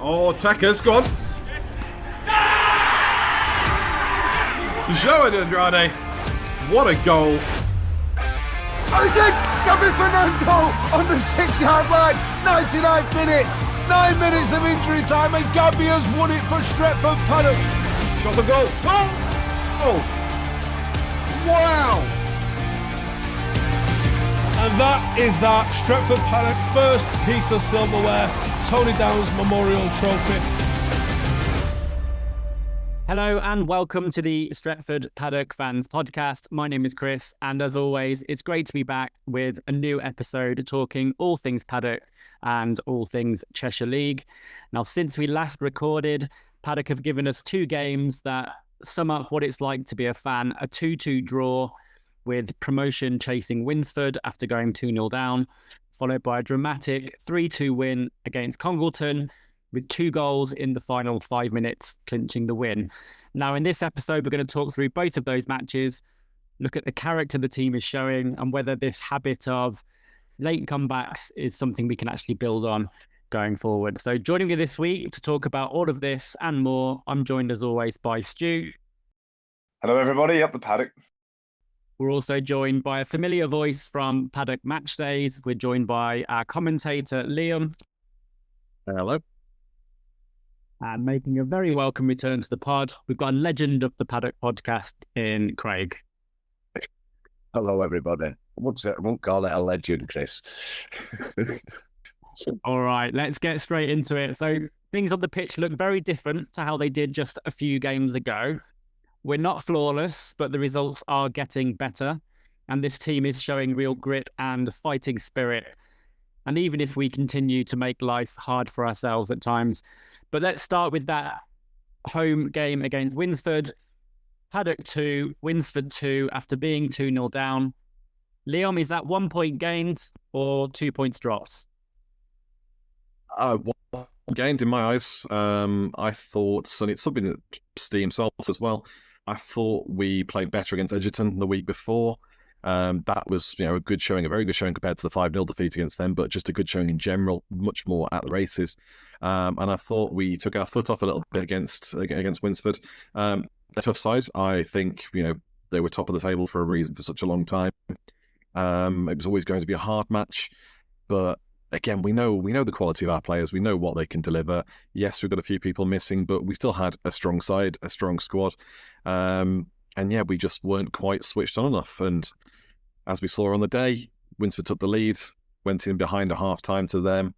Oh, Tekker's gone. João Andrade. What a goal. And again, Gabby Fernando on the 6-yard line. 99th minute. 9 minutes of injury time, and Gabby has won it for Stretford Paddock. Shot on goal. Oh! Wow! And that is that. Stretford Paddock, first piece of silverware. Tony Downs Memorial Trophy. Hello and welcome to the Stretford Paddock Fans Podcast. My name is Chris, and as always, it's great to be back with a new episode talking all things Paddock and all things Cheshire League. Now, since we last recorded, Paddock have given us two games that sum up what it's like to be a fan. A 2-2 draw with promotion chasing Winsford after going 2-0 down, followed by a dramatic 3-2 win against Congleton, with 2 goals in the final 5 minutes, clinching the win. Now, in this episode, we're going to talk through both of those matches, look at the character the team is showing, and whether this habit of late comebacks is something we can actually build on going forward. So joining me this week to talk about all of this and more, I'm joined as always by Stu. Hello, everybody. Up the Paddock. We're also joined by a familiar voice from Paddock Match Days. We're joined by our commentator, Liam. Hello. And making a very welcome return to the pod, we've got a legend of the Paddock podcast in Craig. Hello, everybody. I won't call it a legend, Chris. All right, let's get straight into it. So things on the pitch look very different to how they did just a few games ago. We're not flawless, but the results are getting better. And this team is showing real grit and fighting spirit. And even if we continue to make life hard for ourselves at times. But let's start with that home game against Winsford. Paddock 2, Winsford 2, after being 2-0 down. Liam, is that 1 point gained or 2 points dropped? 1 gained in my eyes. I thought, and it's something that Steam solves as well, I thought we played better against Edgerton the week before. That was, a good showing, a very good showing compared to the 5-0 defeat against them, but just a good showing in general, much more at the races. And I thought we took our foot off a little bit against Winsford. A tough side. I think, they were top of the table for a reason for such a long time. It was always going to be a hard match, but again, we know the quality of our players. We know what they can deliver. Yes, we've got a few people missing, but we still had a strong side, a strong squad. And yeah, we just weren't quite switched on enough. And as we saw on the day, Winsford took the lead, went in behind at half-time to them,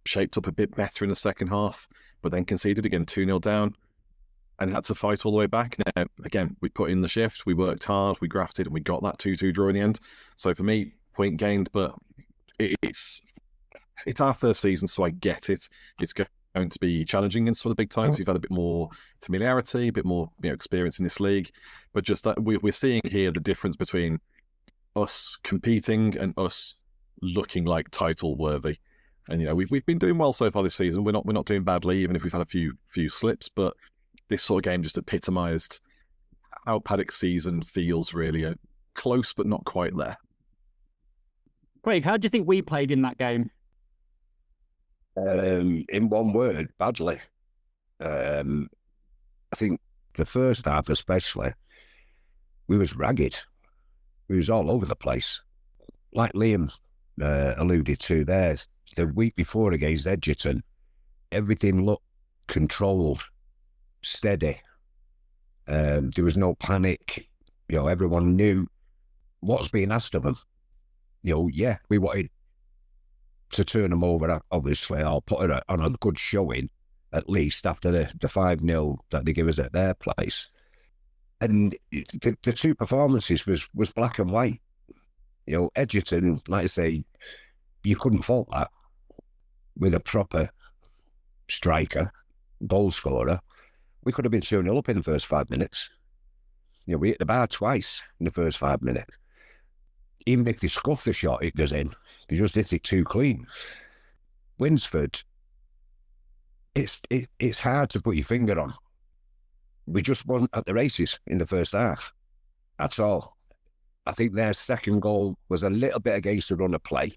shaped up a bit better in the second half, but then conceded again 2-0 down and had to fight all the way back. Now, again, we put in the shift, we worked hard, we grafted, and we got that 2-2 draw in the end. So for me, point gained, but it's our first season, so I get it. It's going to be challenging against some of the big times. We've had a bit more familiarity, a bit more experience in this league, but just that we're seeing here the difference between us competing and us looking like title worthy. And we've been doing well so far this season. We're not doing badly, even if we've had a few slips. But this sort of game just epitomised how Paddock's season feels. Really close, but not quite there. Craig, how do you think we played in that game? In one word, badly. I think the first half especially, we was ragged. We was all over the place. Like Liam alluded to there, the week before against Edgerton, everything looked controlled, steady. There was no panic. Everyone knew what's being asked of them. Yeah, we wanted to turn them over, obviously, or put it on a good showing, at least after the 5-0 that they give us at their place. And the two performances was black and white. Edgerton, like I say, you couldn't fault that with a proper striker, goal scorer. We could have been 2-0 up in the first 5 minutes. We hit the bar twice in the first 5 minutes. Even if they scuff the shot, it goes in. They just hit it too clean. Winsford, it's hard to put your finger on. We just weren't at the races in the first half at all. I think their second goal was a little bit against the run of play,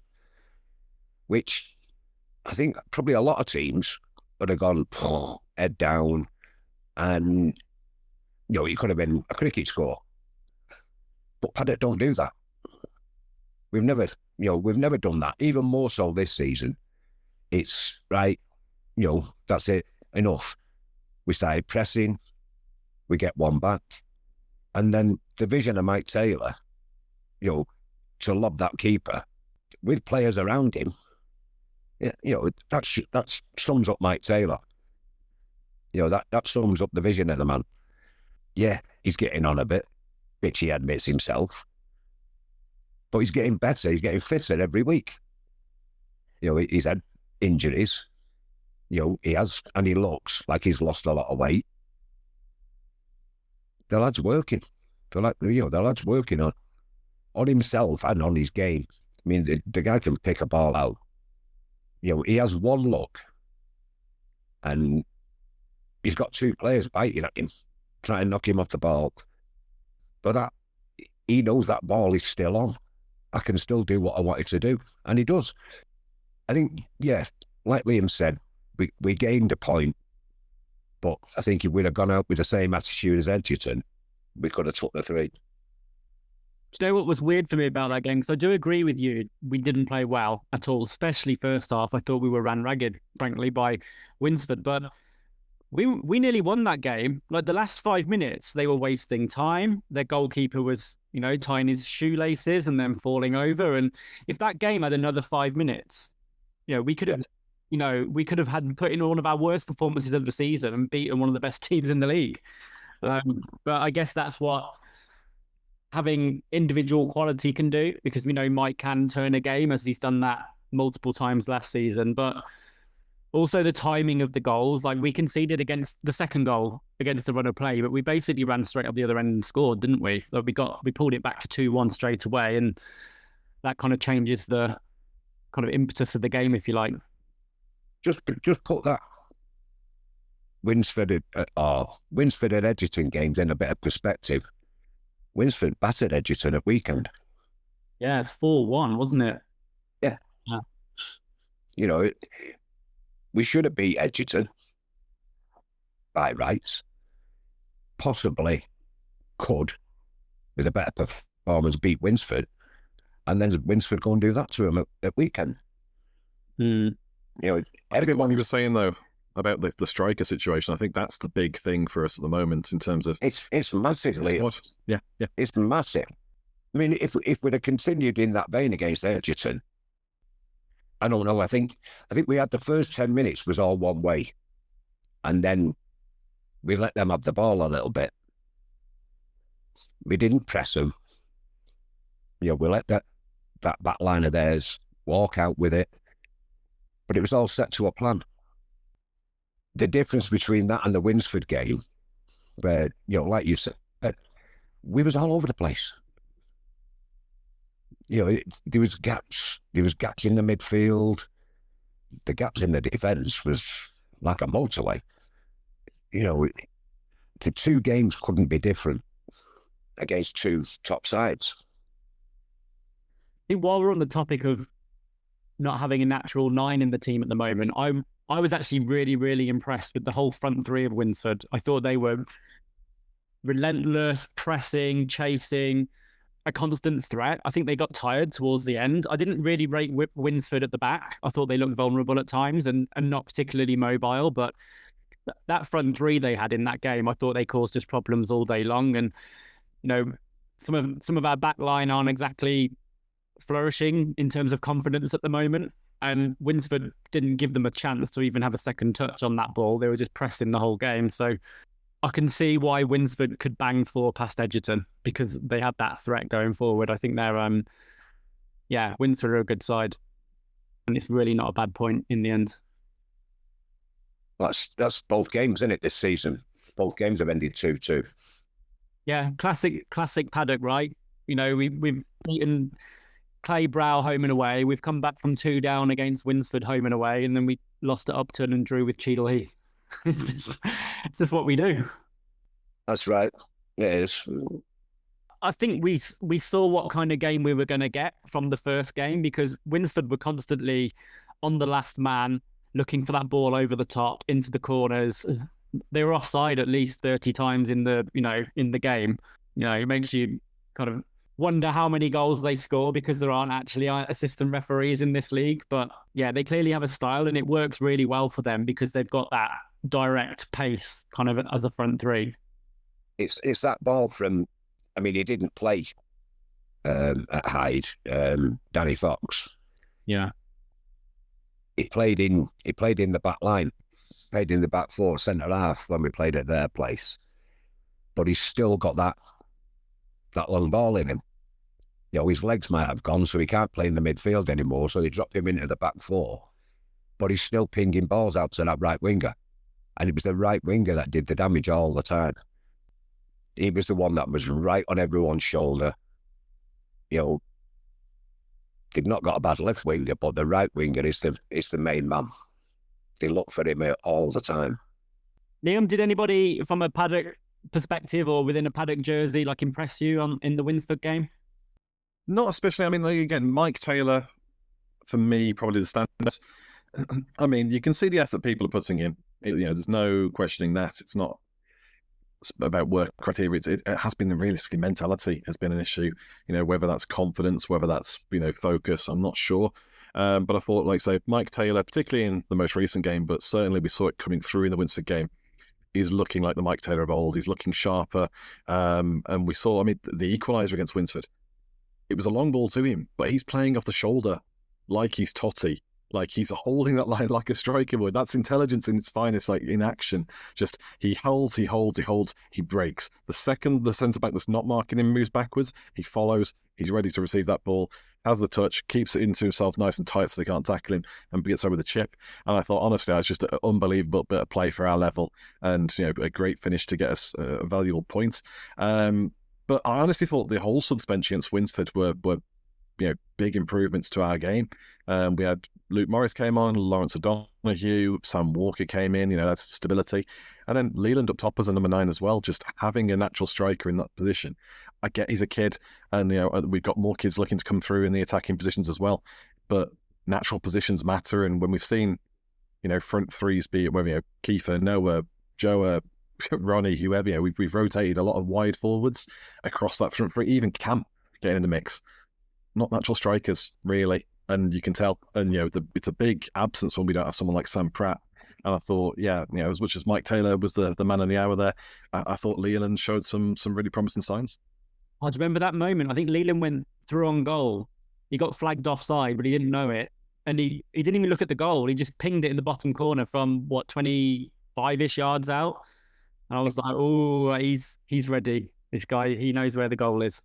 which I think probably a lot of teams would have gone head down, and it could have been a cricket score. But Paddock don't do that. We've never done that. Even more so this season. It's right, that's it, enough. We started pressing, we get one back, and then the vision of Mike Taylor, to lob that keeper with players around him, that sums up Mike Taylor. That sums up the vision of the man. Yeah, he's getting on a bit, which he admits himself, but he's getting better. He's getting fitter every week. He's had injuries. He has, and he looks like he's lost a lot of weight. The lad's working. The lad's working on himself and on his game. I mean, the guy can pick a ball out. He has one look, and he's got two players biting at him, trying to knock him off the ball. But he knows that ball is still on. I can still do what I wanted to do, and he does. I think, like Liam said, we gained a point, but I think if we'd have gone out with the same attitude as Edgerton, we could have took the 3. Do you know what was weird for me about that game? Because I do agree with you, we didn't play well at all, especially first half. I thought we were ran ragged, frankly, by Winsford. But we nearly won that game. Like the last 5 minutes, they were wasting time. Their goalkeeper was, tying his shoelaces and then falling over. And if that game had another 5 minutes, we could have, we could have had put in one of our worst performances of the season and beaten one of the best teams in the league. But I guess that's what having individual quality can do, because we know Mike can turn a game, as he's done that multiple times last season. But also the timing of the goals, like we conceded against the second goal against the run of play, but we basically ran straight up the other end and scored, didn't we? Like we pulled it back to 2-1 straight away, and that kind of changes the kind of impetus of the game, if you like. Just put that Winsford and Edgerton games in a bit of perspective. Winsford battered Edgerton at weekend. Yeah, it's 4-1, wasn't it? Yeah. We should have beat Edgerton by rights. Possibly could, with a better performance, beat Winsford, and then Winsford go and do that to him at weekend. I think what you were saying though about the striker situation, I think that's the big thing for us at the moment in terms of it's massively. Yeah, it's massive. I mean, if we'd have continued in that vein against Edgerton, I don't know. I think we had the first 10 minutes was all one way, and then we let them have the ball a little bit. We didn't press them. We let that back line of theirs walk out with it, but it was all set to a plan. The difference between that and the Winsford game, where, like you said, we was all over the place. There was gaps. There was gaps in the midfield. The gaps in the defence was like a motorway. The two games couldn't be different against two top sides. I think while we're on the topic of not having a natural 9 in the team at the moment, I was actually really, really impressed with the whole front 3 of Winsford. I thought they were relentless, pressing, chasing, a constant threat. I think they got tired towards the end. I didn't really rate Winsford at the back. I thought they looked vulnerable at times and not particularly mobile, but that front 3 they had in that game, I thought they caused us problems all day long. And, some of our back line aren't exactly flourishing in terms of confidence at the moment. And Winsford didn't give them a chance to even have a second touch on that ball. They were just pressing the whole game. So I can see why Winsford could bang 4 past Edgerton, because they had that threat going forward. I think they're, Winsford are a good side. And it's really not a bad point in the end. That's both games, isn't it, this season? Both games have ended 2-2. Yeah, classic Paddock, right? We've beaten Clay Brow home and away. We've come back from 2 down against Winsford home and away, and then we lost at Upton and drew with Cheadle Heath. It's just what we do. That's right. It is. I think we saw what kind of game we were going to get from the first game, because Winsford were constantly on the last man, looking for that ball over the top into the corners. They were offside at least 30 times in the game. It makes you kind of wonder how many goals they score because there aren't actually assistant referees in this league. But yeah, they clearly have a style and it works really well for them because they've got that direct pace kind of as a front three. It's that ball from, I mean, he didn't play at Hyde, Danny Fox. Yeah. He played in the back line, played in the back four, centre half when we played at their place. But he's still got that long ball in him. His legs might have gone, so he can't play in the midfield anymore. So they dropped him into the back four. But he's still pinging balls out to that right winger. And it was the right winger that did the damage all the time. He was the one that was right on everyone's shoulder. They've not got a bad left winger, but the right winger is the main man. They look for him all the time. Liam, did anybody from a Paddock perspective or within a Paddock jersey impress you in the Winsford game? Not especially. I mean, again, Mike Taylor, for me, probably the standard. I mean, you can see the effort people are putting in. There's no questioning that. It's not about work criteria. It has been realistically mentality has been an issue. Whether that's confidence, whether that's focus, I'm not sure. But I thought, like say, Mike Taylor, particularly in the most recent game, but certainly we saw it coming through in the Winsford game. He's looking like the Mike Taylor of old. He's looking sharper. And we saw, I mean, the equaliser against Winsford. It was a long ball to him, but he's playing off the shoulder like he's Totti. Like he's holding that line like a striker would. That's intelligence in its finest, like in action. Just he holds, he breaks. The second the centre-back that's not marking him moves backwards, he follows, he's ready to receive that ball, has the touch, keeps it into himself nice and tight so they can't tackle him, and gets over the chip. And I thought, honestly, that was just an unbelievable bit of play for our level and a great finish to get us valuable points. But I honestly thought the whole suspension against Winsford were big improvements to our game. We had Luke Morris came on, Lawrence O'Donoghue, Sam Walker came in, that's stability. And then Leland up top as a number 9 as well, just having a natural striker in that position. I get he's a kid and, we've got more kids looking to come through in the attacking positions as well. But natural positions matter. And when we've seen, front threes, be it whether, Kiefer, Noah, Joe, Ronnie, whoever, we've rotated a lot of wide forwards across that front three, even Camp getting in the mix. Not natural strikers, really. And you can tell, and it's a big absence when we don't have someone like Sam Pratt. And I thought, as much as Mike Taylor was the man of the hour there, I thought Leland showed some really promising signs. I remember that moment. I think Leland went through on goal. He got flagged offside, but he didn't know it. And he didn't even look at the goal. He just pinged it in the bottom corner from 25-ish yards out. And I was like, oh, he's ready. This guy, he knows where the goal is.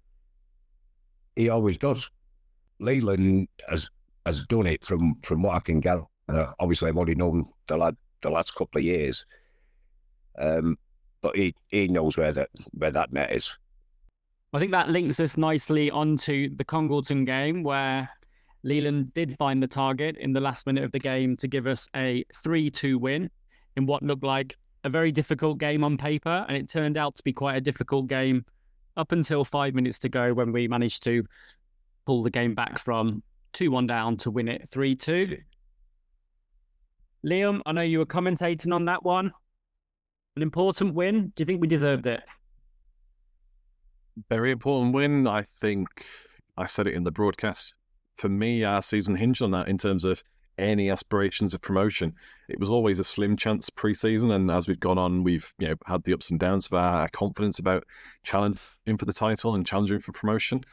He always does. Leland has done it from what I can gather. Obviously, I've only known the lad the last couple of years, but he knows where that net is. I think that links us nicely onto the Congleton game, where Leland did find the target in the last minute of the game to give us a 3-2 win in what looked like a very difficult game on paper, and it turned out to be quite a difficult game up until 5 minutes to go when we managed to pull the game back from 2-1 down to win it 3-2. Liam, I know you were commentating on that one. An important win. Do you think we deserved it? Very important win. I think I said it in the broadcast. For me, our season hinged on that in terms of any aspirations of promotion. It was always a slim chance pre-season, and as we've gone on, we've had the ups and downs of our confidence about challenging for the title and challenging for promotion.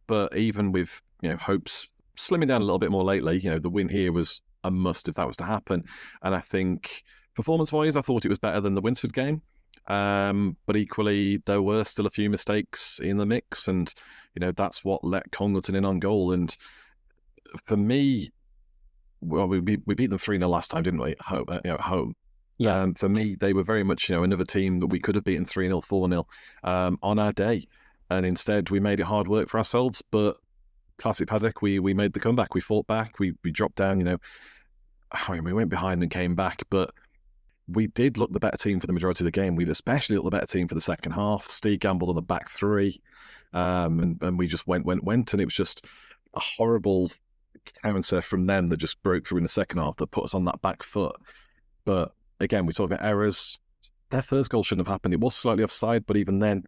But even with hopes slimming down a little bit more lately, the win here was a must if that was to happen. And I think performance-wise, I thought it was better than the Winsford game. But equally, there were still a few mistakes in the mix, and that's what let Congleton in on goal. And for me, well, we beat them 3-0 last time, didn't we? At home. Yeah. For me, they were very much another team that we could have beaten 3-0, 4-0 on our day. And instead, we made it hard work for ourselves. But classic Paddock, we made the comeback. We fought back. We dropped down. We went behind and came back. But we did look the better team for the majority of the game. We especially looked the better team for the second half. Steve gambled on the back three, and we just went, and it was just a horrible counter from them that just broke through in the second half that put us on that back foot. But again, we talk about errors. Their first goal shouldn't have happened. It was slightly offside, but even then,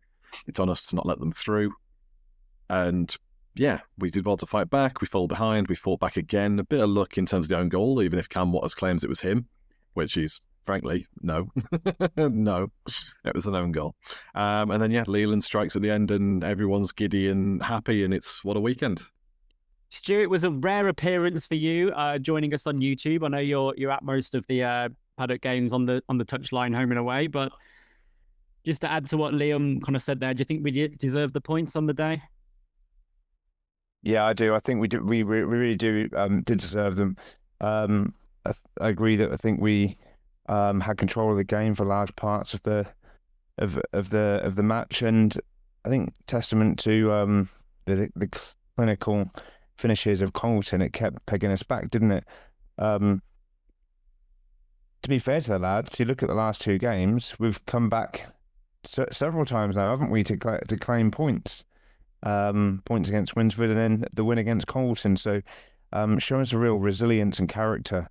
it's on us to not let them through. And yeah, we did well to fight back. We fell behind. We fought back again. A bit of luck in terms of the own goal, even if Cam Waters claims it was him, which is, frankly, no. No, it was an own goal. And then, yeah, Leland strikes at the end and everyone's giddy and happy, and it's what a weekend. Stuart, it was a rare appearance for you joining us on YouTube. I know you're at most of the Paddock games on the touchline home and away, but just to add to what Liam kind of said there, do you think we deserve the points on the day? Yeah, I do. I think we do. We really do did deserve them. I agree that I think we had control of the game for large parts of the match, and I think testament to the clinical finishes of Congleton, it kept pegging us back, didn't it? To be fair to the lads, you look at the last two games, we've come back several times now, haven't we, to claim points. Points against Winsford and then the win against Congleton. So showing us a real resilience and character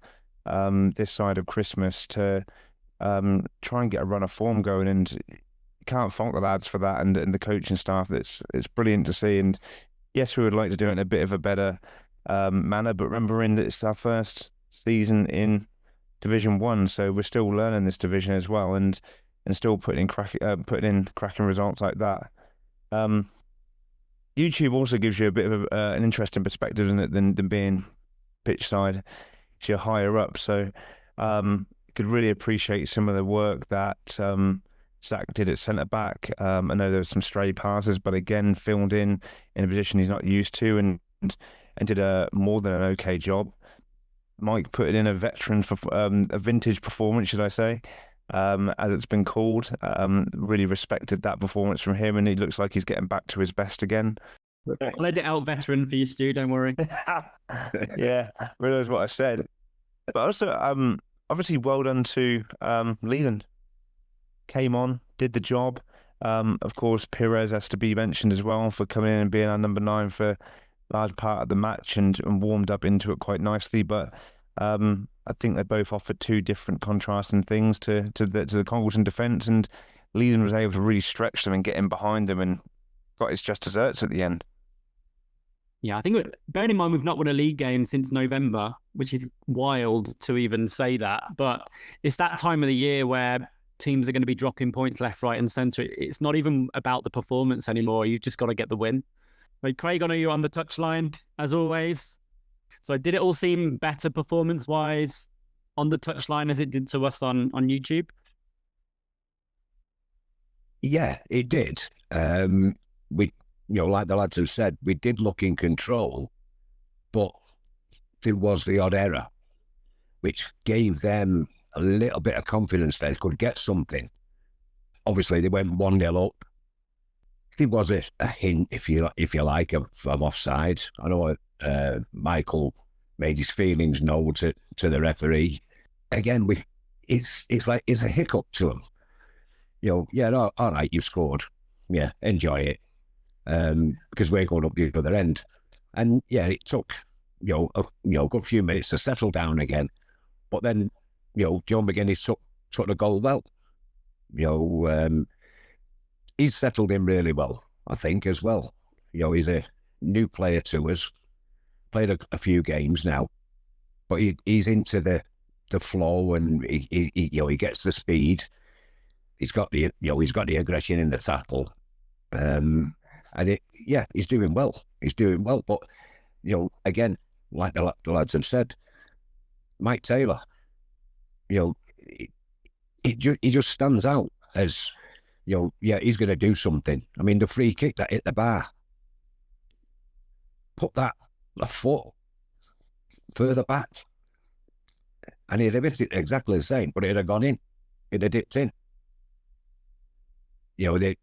this side of Christmas to try and get a run of form going, and you can't fault the lads for that, and the coaching staff. It's brilliant to see, and yes, we would like to do it in a bit of a better manner, but remembering that it's our first season in Division 1, so we're still learning this division as well, and still putting in cracking results like that. YouTube also gives you a bit of an interesting perspective, isn't it, than being pitch side. So you're higher up, so could really appreciate some of the work that Zach did at centre back. I know there were some stray passes, but again, filmed in a position he's not used to, and did a more than an okay job. Mike put in a vintage performance, should I say, as it's been called. Really respected that performance from him, and he looks like he's getting back to his best again. I'll edit out veteran for you, Stu, don't worry. Yeah, realise what I said. But also, obviously, well done to Leland. Came on, did the job. Of course, Perez has to be mentioned as well for coming in and being our number 9 for a large part of the match, and warmed up into it quite nicely. But I think they both offered two different contrasting things to the Congleton defence, and Leland was able to really stretch them and get in behind them and got his just desserts at the end. Yeah, I think, bearing in mind we've not won a league game since November, which is wild to even say that, but it's that time of the year where teams are going to be dropping points left, right and centre. It's not even about the performance anymore. You've just got to get the win. Right, Craig, I know you're on the touchline, as always. So did it all seem better performance-wise on the touchline as it did to us on YouTube? Yeah, it did. We, like the lads have said, we did look in control, but there was the odd error, which gave them a little bit of confidence they could get something. Obviously, they went 1-0 up. There was a hint, if you like, of offside. I know Michael made his feelings known to the referee. Again, it's like it's a hiccup to them. Yeah, all right, you scored. Yeah, enjoy it. Because we're going up the other end. And yeah, it took a good few minutes to settle down again. But then, Joe McGuinness took the goal well. He's settled in really well, I think, as well. He's a new player to us. Played a few games now, but he's into the flow, and he gets the speed. He's got the aggression in the tackle, and he's doing well. He's doing well, but again, like the lads have said, Mike Taylor, he just stands out as he's going to do something. I mean, the free kick that hit the bar, put that a foot further back, and he'd have hit it exactly the same, but it'd have gone in. It'd have dipped in. The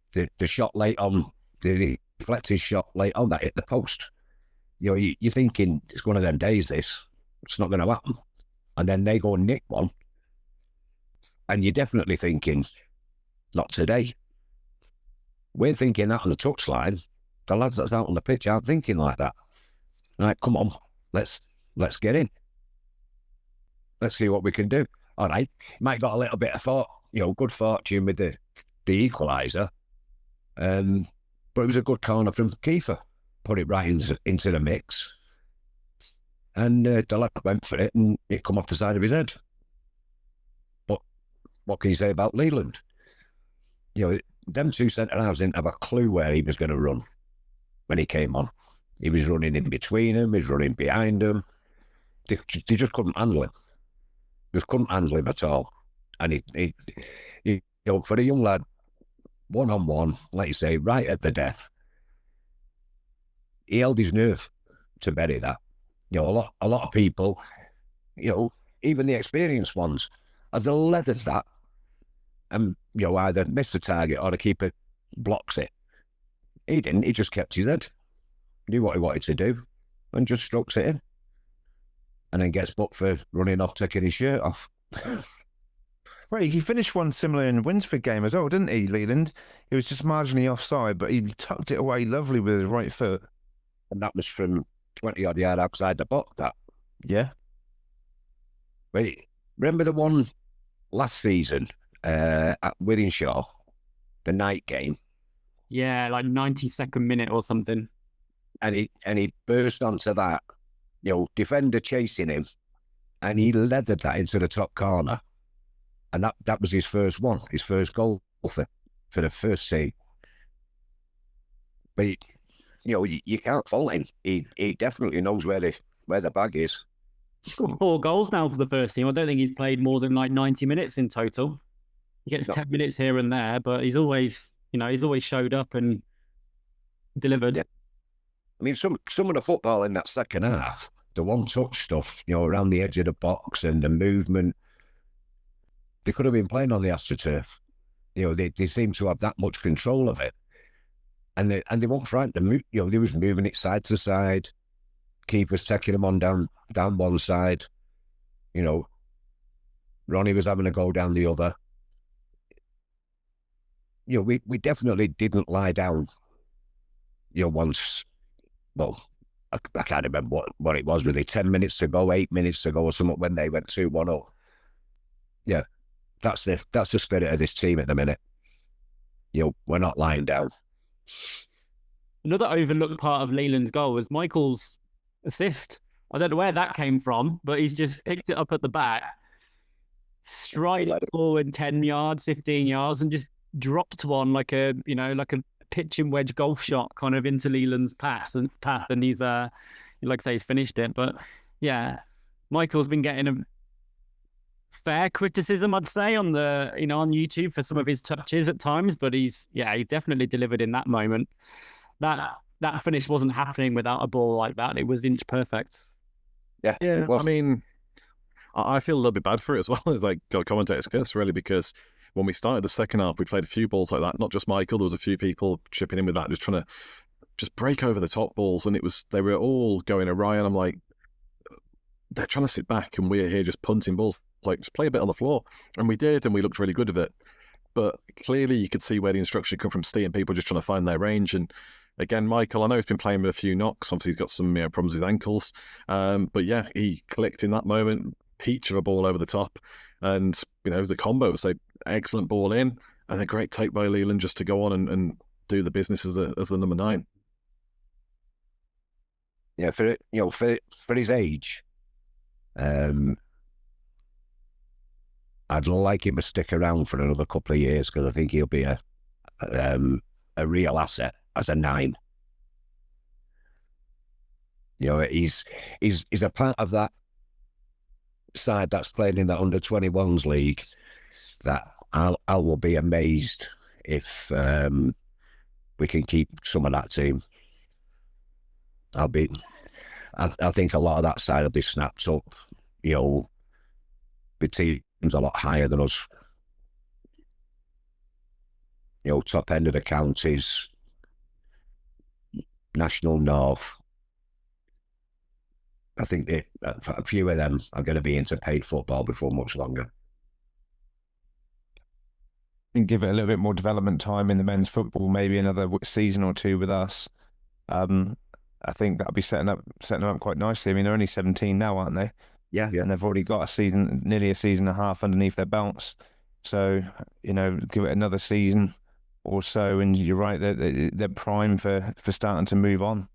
shot late on, the deflected shot late on that hit the post. You're thinking it's one of them days. It's not going to happen, and then they go and nick one, and you're definitely thinking, not today. We're thinking that on the touchline. The lads that's out on the pitch aren't thinking like that. Right, come on, let's get in. Let's see what we can do. All right, might got a little bit of good fortune with the equaliser, but it was a good corner from Kiefer. Put it right into the mix, and Dalek went for it, and it come off the side of his head. But what can you say about Leland? Them two centre halves didn't have a clue where he was going to run when he came on. He was running in between them, he was running behind them. They just couldn't handle him. Just couldn't handle him at all. And he for a young lad, 1-on-1, like you say, right at the death, he held his nerve to bury that. A lot of people, even the experienced ones, as they leathers that, and either miss the target or the keeper blocks it. He didn't. He just kept his head, knew what he wanted to do, and just strokes it in, and then gets booked for running off, taking his shirt off. Right, he finished one similar in the Winsford game as well, didn't he, Leland? He was just marginally offside, but he tucked it away lovely with his right foot. And that was from 20-odd yard outside the box, that. Yeah. Wait, remember the one last season at Withenshaw, the night game? Yeah, like 92nd minute or something. And he burst onto that, defender chasing him, and he leathered that into the top corner. And that was his first goal for the first team. But you can't fault him. He definitely knows where the bag is. He's got 4 goals now for the first team. I don't think he's played more than like 90 minutes in total. He gets 10 minutes here and there, but he's always showed up and delivered. Yeah. I mean, some of the football in that second half, the one-touch stuff, around the edge of the box and the movement, they could have been playing on the AstroTurf. They seem to have that much control of it, and they weren't frightened. They was moving it side to side. Keith was taking them on down one side. Ronnie was having a go down the other. We definitely didn't lie down. Once, well, I can't remember what it was really. 10 minutes to go, 8 minutes to go, or something when they went 2-1 up. Yeah. That's the spirit of this team at the minute. We're not lying down. Another overlooked part of Leland's goal was Michael's assist. I don't know where that came from, but he's just picked it up at the back, strided forward 10 yards, 15 yards, and just dropped one like a pitch and wedge golf shot kind of into Leland's path, and he's like I say, he's finished it. But yeah, Michael's been getting a fair criticism, I'd say, on the on YouTube for some of his touches at times, but he definitely delivered in that moment. That finish wasn't happening without a ball like that. It was inch perfect. Yeah. Well, I mean, I feel a little bit bad for it as well as like commentator's curse, really, because when we started the second half, we played a few balls like that. Not just Michael, there was a few people chipping in with that, just trying to break over the top balls, and they were all going awry. And I'm like, they're trying to sit back, and we're here just punting balls. Like, just play a bit on the floor, and we did, and we looked really good with it. But clearly, you could see where the instruction come from Steve, and people just trying to find their range. And again, Michael, I know he's been playing with a few knocks. Obviously, he's got some problems with ankles. But yeah, he clicked in that moment, peach of a ball over the top, and the combo was like excellent ball in, and a great take by Leland just to go on and do the business as the number 9. Yeah, for his age, I'd like him to stick around for another couple of years, because I think he'll be a real asset as a 9. He's a part of that side that's playing in that under-21s league that I will be amazed if we can keep some of that team. I think a lot of that side will be snapped up, with teams a lot higher than us. Top end of the counties, National North. I think a few of them are going to be into paid football before much longer. And give it a little bit more development time in the men's football, maybe another season or two with us. I think that'll be setting them up quite nicely. I mean, they're only 17 now, aren't they? Yeah, yeah. And they've already got nearly a season and a half underneath their belts. So, give it another season or so, and you're right, they're prime for starting to move on.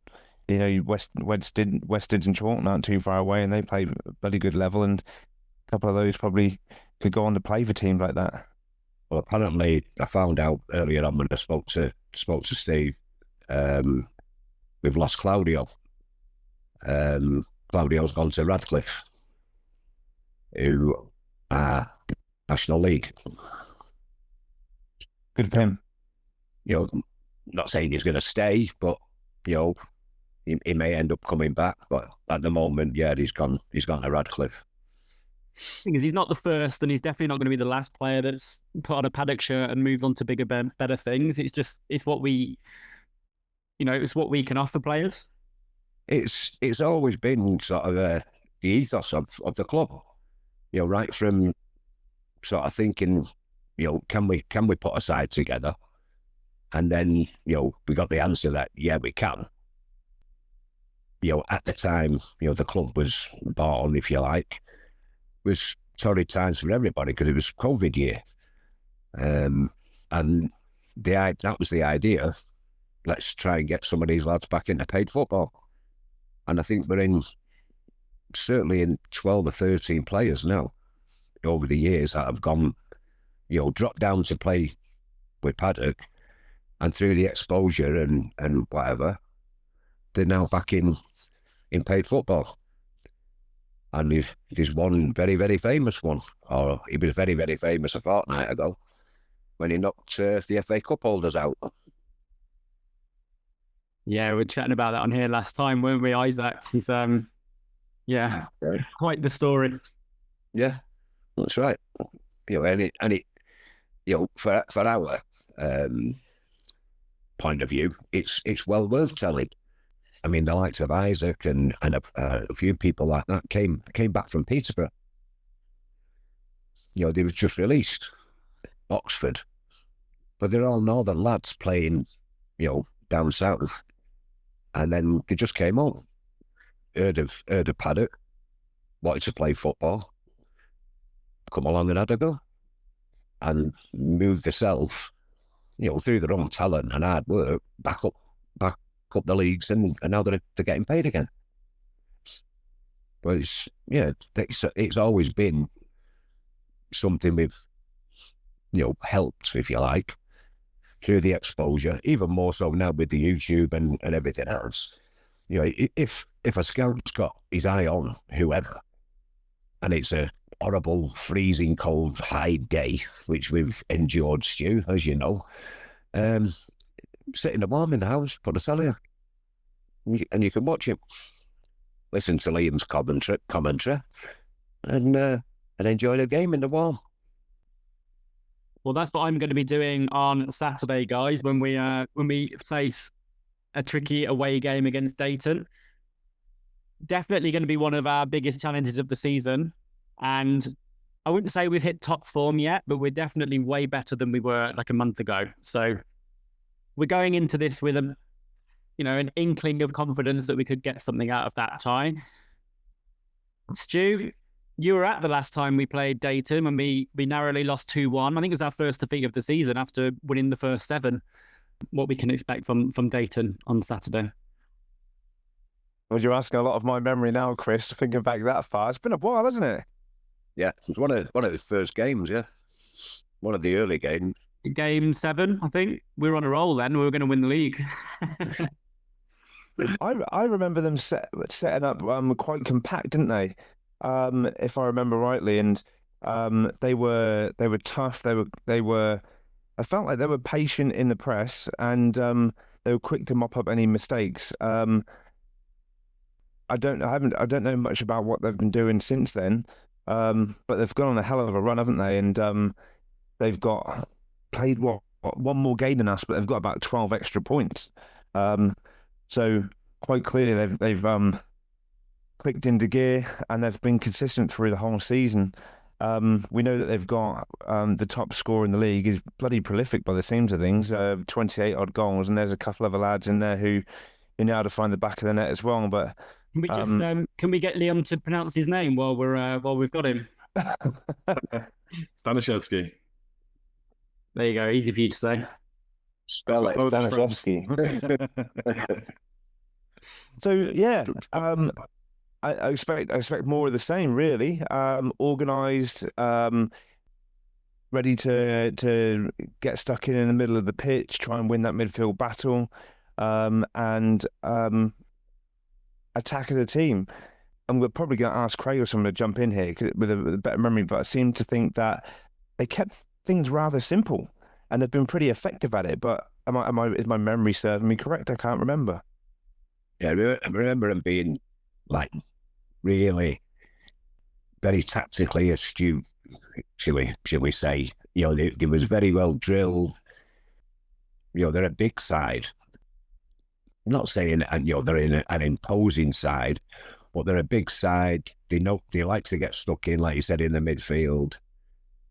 Weststead and Chorlton aren't too far away, and they play a bloody good level, and a couple of those probably could go on to play for teams like that. Well, apparently, I found out earlier on when I spoke to Steve, we've lost Claudio. Claudio's gone to Radcliffe, who are National League. Good for him. Not saying he's going to stay, but he may end up coming back. But at the moment, yeah, he's gone to Radcliffe. Thing is, he's not the first, and he's definitely not going to be the last player that's put on a Paddock shirt and moved on to bigger, better things. It's what we, it's what we can offer players. It's always been sort of the ethos of the club, right from sort of thinking, can we put a side together, and then we got the answer that yeah we can. At the time, the club was born, if you like, was torrid times for everybody because it was COVID year, and that was the idea. Let's try and get some of these lads back into paid football, and I think we're certainly in 12 or 13 players now over the years that have gone, dropped down to play with Paddock, and through the exposure and whatever, they're now back in paid football. And there's one very, very famous one, or he was very, very famous a fortnight ago when he knocked the FA Cup holders out. Yeah, we were chatting about that on here last time, weren't we, Isaac? He's quite the story. Yeah, that's right. For our point of view, it's well worth telling. I mean, the likes of Isaac and a few people like that came back from Peterborough. They was just released, Oxford, but they're all northern lads playing, down south, and then they just came home, heard of Paddock, wanted to play football, come along and had a go, and moved themselves, through their own talent and hard work, back up the leagues, and now they're getting paid again. But it's always been something we've helped, if you like, through the exposure, even more so now with the YouTube and everything else. If a scout's got his eye on whoever, and it's a horrible, freezing cold, high day, which we've endured, Stu, as you know, sit in the warm in the house, put a cellar, and you can watch him, listen to Liam's commentary, and enjoy the game in the warm. Well, that's what I'm going to be doing on Saturday, guys, when we face a tricky away game against Daten. Definitely going to be one of our biggest challenges of the season, and I wouldn't say we've hit top form yet, but we're definitely way better than we were like a month ago. So we're going into this with an inkling of confidence that we could get something out of that tie. Stu, you were at the last time we played Daten when we narrowly lost 2-1. I think it was our first defeat of the season after winning the first 7. What we can expect from Daten on Saturday? Well, you're asking a lot of my memory now, Chris, thinking back that far. It's been a while, hasn't it? Yeah, it was one of the first games, yeah. One of the early games. Game 7, I think. We were on a roll then. We were going to win the league. I remember them setting up quite compact, didn't they? If I remember rightly, and they were tough. They were. I felt like they were patient in the press, and they were quick to mop up any mistakes. I don't know much about what they've been doing since then, but they've gone on a hell of a run, haven't they? And they've played one more game than us, but they've got about 12 extra points. So quite clearly they've clicked into gear, and they've been consistent through the whole season. We know that they've got the top scorer in the league is bloody prolific by the seams of things, 28 odd goals, and there's a couple of other lads in there who, you know how to find the back of the net as well. But Can we get Liam to pronounce his name while we've got him? Stanishevsky. There you go. Easy for you to say. Spell it. Stanishevsky. So yeah, I expect more of the same, really. Organised, ready to get stuck in the middle of the pitch, try and win that midfield battle, and attack as a team. And we're probably going to ask Craig or someone to jump in here with a better memory, but I seem to think that they kept things rather simple and they've been pretty effective at it. But is my memory serving me correct? I can't remember. Yeah, I remember them being like really very tactically astute, shall we say. You know, they was very well drilled. You know, they're a big side. I'm not saying, you know, they're in an imposing side, but they're a big side. They like to get stuck in, like you said, in the midfield.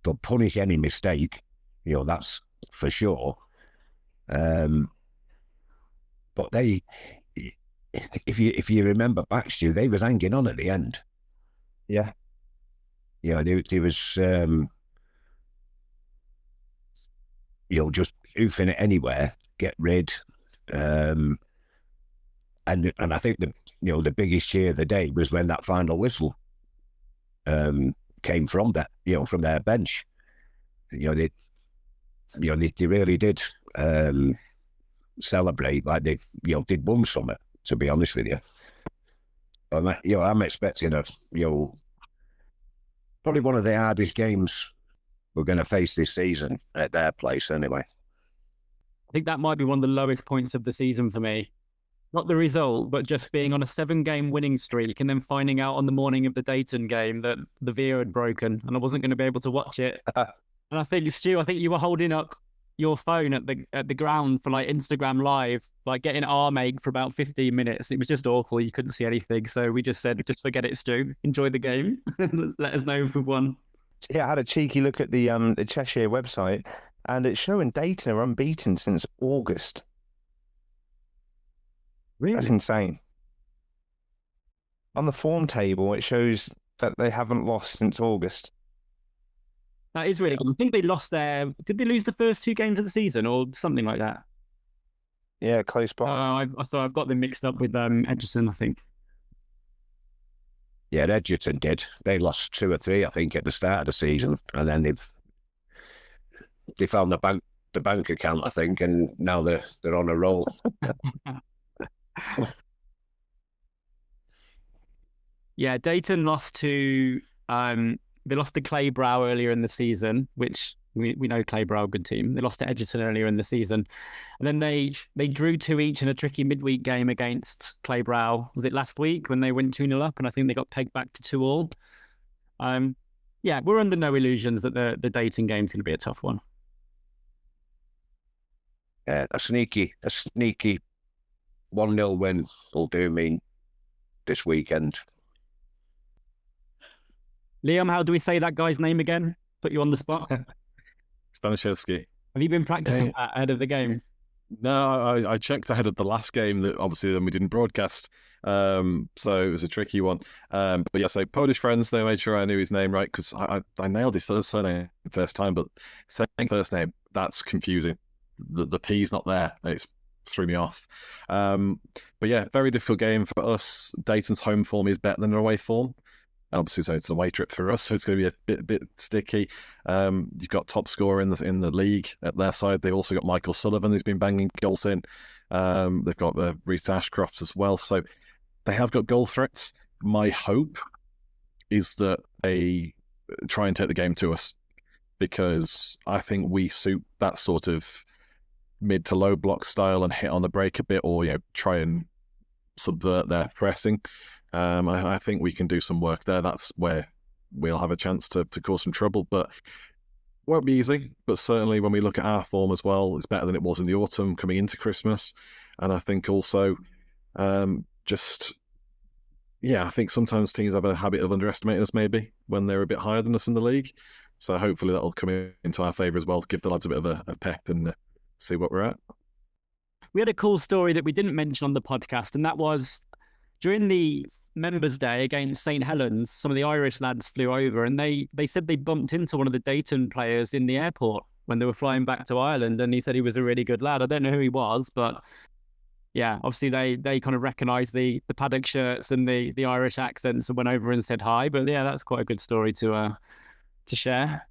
They'll punish any mistake, you know, that's for sure. But they, if you remember back, Stu, they was hanging on at the end. Yeah. You know, they was, you know, just oofing it anywhere, get rid. And I think the biggest cheer of the day was when that final whistle came from that, you know, from their bench. They really did celebrate like they, you know, did won something. To be honest with you, and you know, I'm expecting probably one of the hardest games we're going to face this season at their place. Anyway, I think that might be one of the lowest points of the season for me. Not the result, but just being on a 7-game winning streak and then finding out on the morning of the Daten game that the VAR had broken and I wasn't going to be able to watch it. And I think, Stu, you were holding up your phone at the ground for like Instagram Live, like getting arm ache for about 15 minutes. It was just awful. You couldn't see anything. So we just said, just forget it, Stu. Enjoy the game. Let us know if we won. Yeah, I had a cheeky look at the Cheshire website and it's showing Daten are unbeaten since August. Really? That's insane. On the form table, it shows that they haven't lost since August. That is really good. I think they lost did they lose the first 2 games of the season or something like that? Yeah, close by. I've got them mixed up with Edgerton, I think. Yeah, Edgerton did. They lost 2 or 3, I think, at the start of the season, and then they found the bank account, I think, and now they're on a roll. Yeah, Daten lost to they lost to Claybrow earlier in the season, which we know Claybrow, a good team. They lost to Edgerton earlier in the season. And then they drew 2 each in a tricky midweek game against Claybrow. Was it last week when they went 2-0 up? And I think they got pegged back to 2-2. Yeah, we're under no illusions that the Daten game's going to be a tough one. A sneaky 1-0 win will do me this weekend. Liam, how do we say that guy's name again? Put you on the spot. Stanishevsky. Have you been practicing that ahead of the game? No, I checked ahead of the last game that obviously then we didn't broadcast. So it was a tricky one. But yeah, so Polish friends, they made sure I knew his name right because I nailed his first surname first time, but saying first name, that's confusing. The P's not there. It's threw me off. But yeah, very difficult game for us. Dayton's home form is better than their away form. Obviously, so it's an away trip for us, so it's going to be a bit sticky. You've got top scorer in the league at their side. They also got Michael Sullivan, who's been banging goals in. They've got Reece Ashcroft as well, so they have got goal threats. My hope is that they try and take the game to us because I think we suit that sort of mid to low block style and hit on the break a bit, or try and subvert their pressing. I think we can do some work there. That's where we'll have a chance to cause some trouble, but won't be easy. But certainly when we look at our form as well, it's better than it was in the autumn coming into Christmas. And I think also I think sometimes teams have a habit of underestimating us maybe when they're a bit higher than us in the league. So hopefully that'll come into our favour as well to give the lads a bit of a pep and see what we're at. we had a cool story that we didn't mention on the podcast, and that was during the Members' Day against St. Helens, some of the Irish lads flew over, and they said they bumped into one of the Daten players in the airport when they were flying back to Ireland, and he said he was a really good lad. I don't know who he was, but yeah, obviously they kind of recognised the Paddock shirts and the Irish accents and went over and said hi. But yeah, that's quite a good story to share.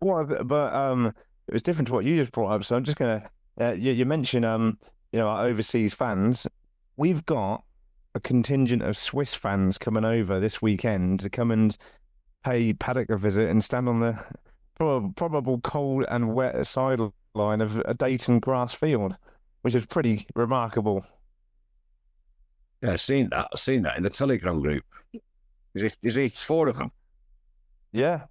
But it was different to what you just brought up. So I'm just gonna you mentioned our overseas fans. We've got a contingent of Swiss fans coming over this weekend to come and pay Paddock a visit and stand on the probable cold and wet sideline of a Daten grass field, which is pretty remarkable. Yeah, I've seen that. I've seen that in the Telegram group. Is it 4 of them? Yeah.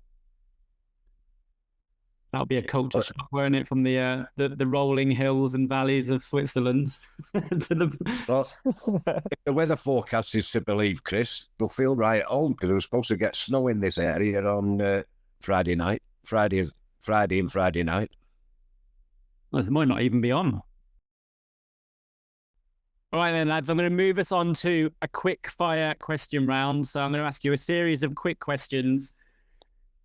That'll be a culture shock, won't it? From the rolling hills and valleys of Switzerland to the. Well, if the weather forecast is to believe, Chris, they'll feel right at home because it was supposed to get snow in this area on Friday night. Friday and Friday night. Well, it might not even be on. All right then, lads, I'm going to move us on to a quick fire question round. So I'm going to ask you a series of quick questions.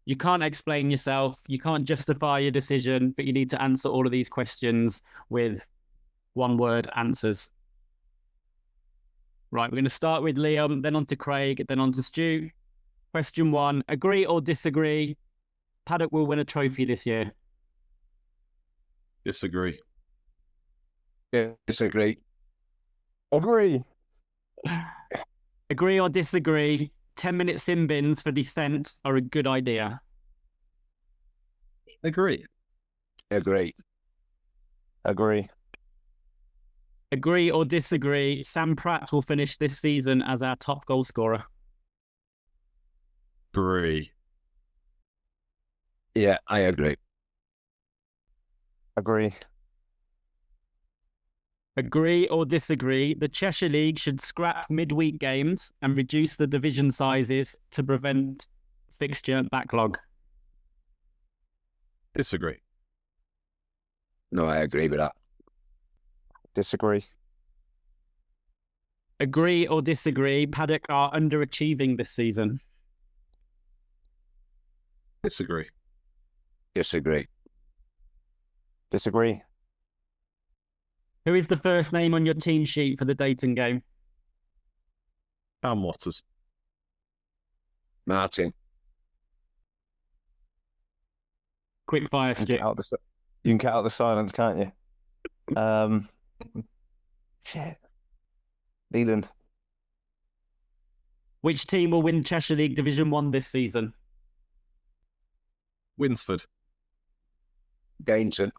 You can't explain yourself. You can't justify your decision, but you need to answer all of these questions with one-word answers. Right, we're going to start with Liam, then on to Craig, then on to Stu. Question 1, agree or disagree? Paddock will win a trophy this year. Disagree. Yeah, disagree. Agree. Agree or disagree? 10-minute sin bins for descent are a good idea. Agree. Agree. Agree. Agree or disagree? Sam Pratt will finish this season as our top goal scorer. Agree. Yeah, I agree. Agree. Agree or disagree? The Cheshire League should scrap midweek games and reduce the division sizes to prevent fixture backlog. Disagree. No, I agree with that. Disagree. Agree or disagree? Paddock are underachieving this season. Disagree. Disagree. Disagree. Who is the first name on your team sheet for the Daten game? Cam Waters. Martin. Quick fire, You Stu. can cut out the silence, can't you? Shit. Leland. Which team will win Cheshire League Division 1 this season? Winsford. Daten.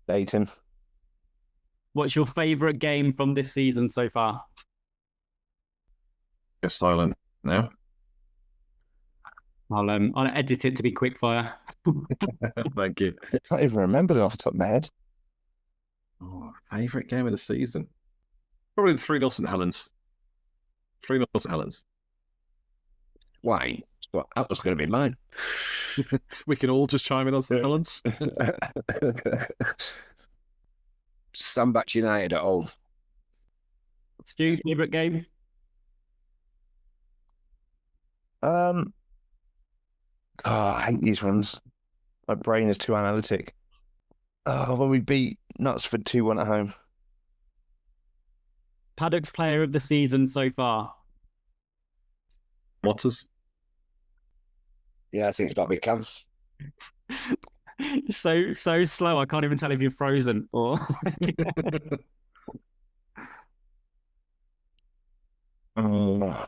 Daten. What's your favourite game from this season so far? Go silent now. I'll edit it to be quick fire. Thank you. I can't even remember them off the top of my head. Oh, favourite game of the season? Probably the 3-0 St Helens. 3-0 St Helens. Why? Well, that was going to be mine. We can all just chime in on St Helens. Sandbach United at home. Stu, favourite game? I hate these ones. My brain is too analytic. When we beat Knutsford 2-1 at home. Paddock's player of the season so far? Waters. Yeah, I think it's got to be Cam. So slow, I can't even tell if you're frozen or... I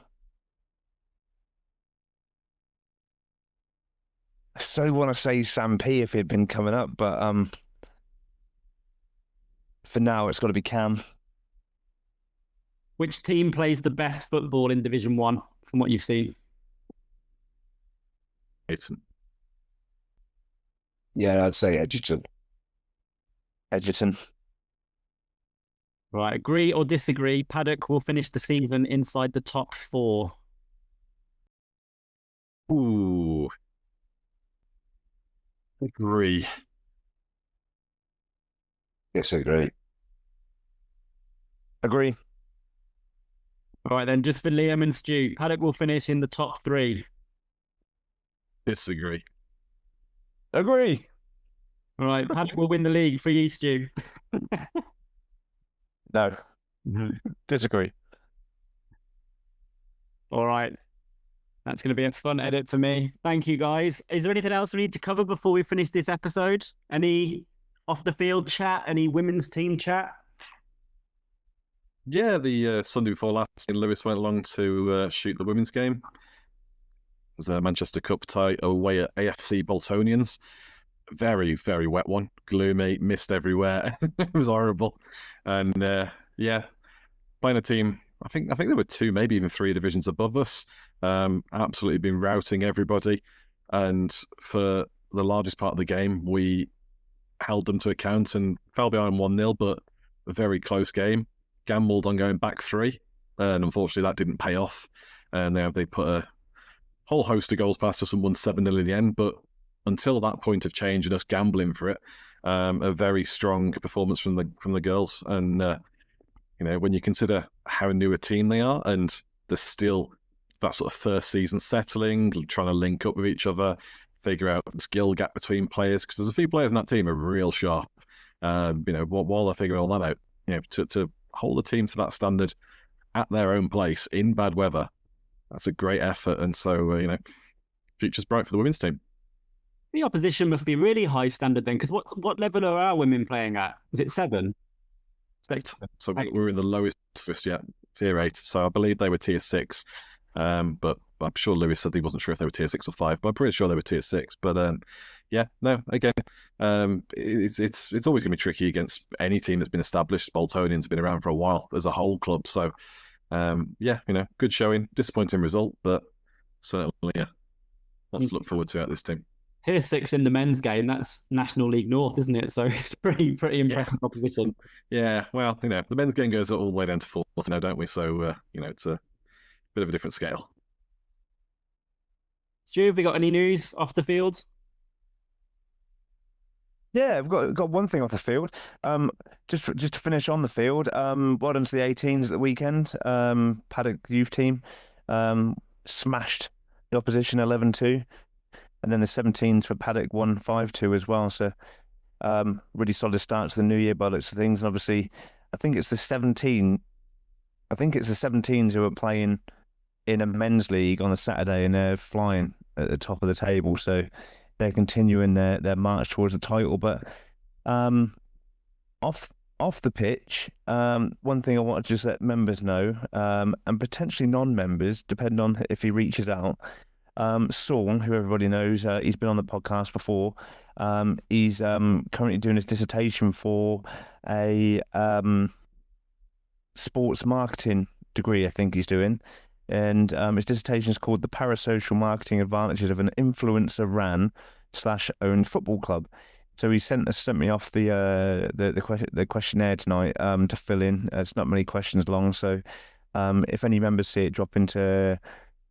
so want to say Sam P if he'd been coming up, but for now it's got to be Cam. Which team plays the best football in Division 1 from what you've seen? Daten. Yeah, I'd say Edgerton. Edgerton. Right, agree or disagree? Paddock will finish the season inside the top 4. Ooh. Agree. Disagree. Agree. All right, then, just for Liam and Stu, Paddock will finish in the top 3. Disagree. Agree. All right, Paddock will win the league for you, Stu. No. Disagree. All right. That's going to be a fun edit for me. Thank you, guys. Is there anything else we need to cover before we finish this episode? Any off the field chat? Any women's team chat? Yeah, the Sunday before last, Lewis went along to shoot the women's game. It was a Manchester Cup tie away at AFC Boltonians. Very, very wet one. Gloomy, mist everywhere. It was horrible. And yeah, playing a team, I think there were 2, maybe even 3 divisions above us. Absolutely been routing everybody. And for the largest part of the game, we held them to account and fell behind 1-0, but a very close game. Gambled on going back 3, and unfortunately that didn't pay off. And they put a whole host of goals past us and won 7-0 in the end. But until that point of change and us gambling for it, a very strong performance from the girls. And when you consider how new a team they are, and there's still that sort of first season settling, trying to link up with each other, figure out the skill gap between players, because there's a few players in that team who are real sharp. While they're figuring all that out, to hold the team to that standard at their own place in bad weather, that's a great effort. And so, future's bright for the women's team. The opposition must be really high standard then, because what level are our women playing at? Is it 7? 8. So we were in the lowest yet, tier 8. So I believe they were tier 6. But I'm sure Lewis said he wasn't sure if they were tier 6 or 5, but I'm pretty sure they were tier 6. But yeah, no, again, it's always going to be tricky against any team that's been established. Boltonians have been around for a while as a whole club. So yeah, good showing, disappointing result, but certainly, yeah, lots to look forward to at this team. Tier 6 in the men's game, that's National League North, isn't it? So it's pretty impressive opposition. Yeah, well, the men's game goes all the way down to 4 now, don't we? So, it's a bit of a different scale. Stu, have we got any news off the field? Yeah, I've got one thing off the field. Just to finish on the field. Well done to the 18s at the weekend. Paddock youth team smashed the opposition 11-2. And then the 17s for Paddock won 5-2 as well. So really solid start to the new year by looks of things. And obviously, I think it's the 17s who are playing in a men's league on a Saturday, and they're flying at the top of the table. So they're continuing their march towards the title. But off the pitch, one thing I want to just let members know, and potentially non-members, depending on if he reaches out. Saul, who everybody knows, he's been on the podcast before. He's currently doing his dissertation for a sports marketing degree, I think he's doing. And his dissertation is called The Parasocial Marketing Advantages of an Influencer Ran / Owned Football Club. So he sent me off the questionnaire tonight to fill in. It's not many questions long, so if any members see it, drop into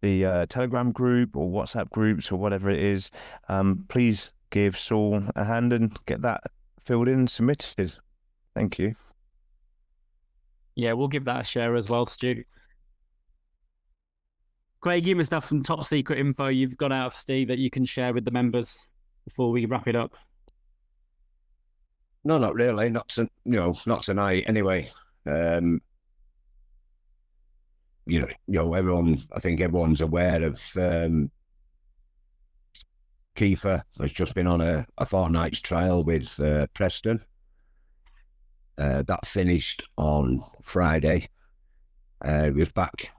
the Telegram group or WhatsApp groups or whatever it is, please give Saul a hand and get that filled in and submitted. Thank you. Yeah, we'll give that a share as well, Stu. Craig, you must have some top secret info you've got out of Steve that you can share with the members before we wrap it up. No, not really. Not tonight. Anyway, everyone. I think everyone's aware of Kiefer has just been on a fortnight's trial with Preston. That finished on Friday. He was back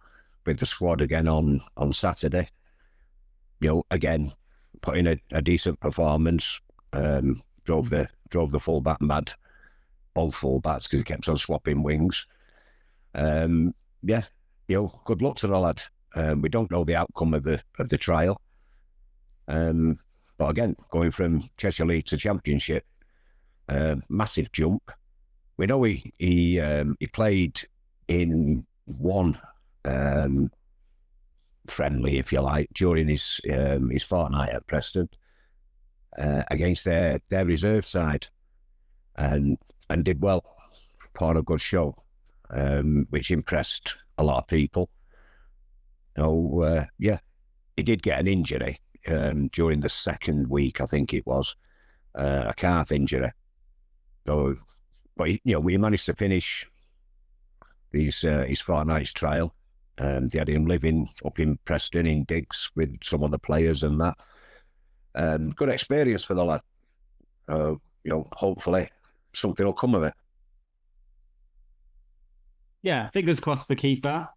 with the squad again on Saturday. Again, put in a decent performance. Drove the fullback mad, both fullbacks, because he kept on swapping wings. Yeah, good luck to the lad. We don't know the outcome of the trial. But again, going from Cheshire League to Championship, massive jump. We know he played in one friendly, if you like, during his fortnight at Preston against their reserve side. and did well, put on a good show, which impressed a lot of people. Yeah, he did get an injury during the second week, I think it was, a calf injury. So, but we managed to finish his fortnight's trial. They had him living up in Preston in digs with some of the players and that. Good experience for the lad. Hopefully something will come of it. Yeah, fingers crossed for Kiefer.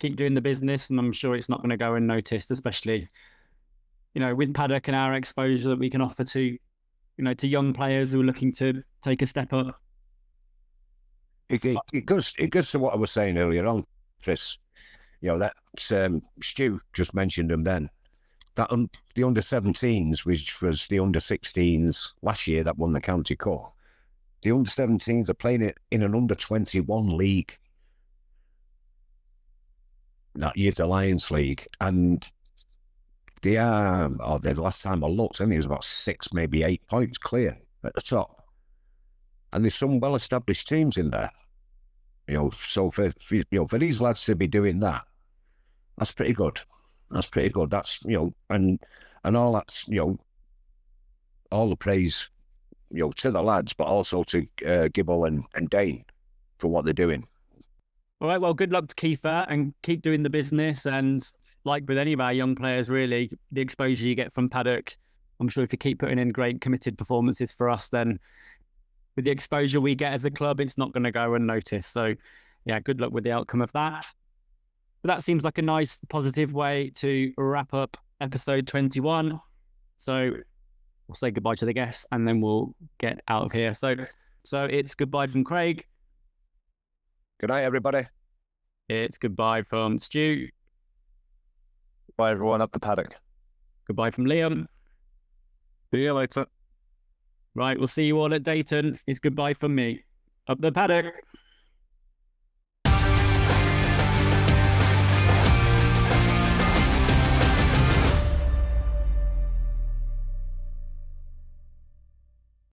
Keep doing the business, and I'm sure it's not going to go unnoticed, especially, with Paddock and our exposure that we can offer to, to young players who are looking to take a step up. It goes to what I was saying earlier on, Chris. That Stu just mentioned them then. That the under-17s, which was the under-16s last year that won the county cup, the under-17s are playing it in an under-21 league. That year's the Lions League, and they are, the last time I looked, I think it was about 6, maybe 8 points clear at the top. And there's some well-established teams in there. So for these lads to be doing that, that's pretty good. That's pretty good. That's, and all that's, all the praise, to the lads, but also to Gibble and Daten for what they're doing. All right, well, good luck to Kiefer, and keep doing the business. And like with any of our young players, really, the exposure you get from Paddock, I'm sure if you keep putting in great committed performances for us, then with the exposure we get as a club, it's not going to go unnoticed. So, yeah, good luck with the outcome of that. But that seems like a nice, positive way to wrap up episode 21. So we'll say goodbye to the guests, and then we'll get out of here. So it's goodbye from Craig. Good night, everybody. It's goodbye from Stu. Bye, everyone, up the Paddock. Goodbye from Liam. See you later. Right, we'll see you all at Daten. It's goodbye from me. Up the Paddock.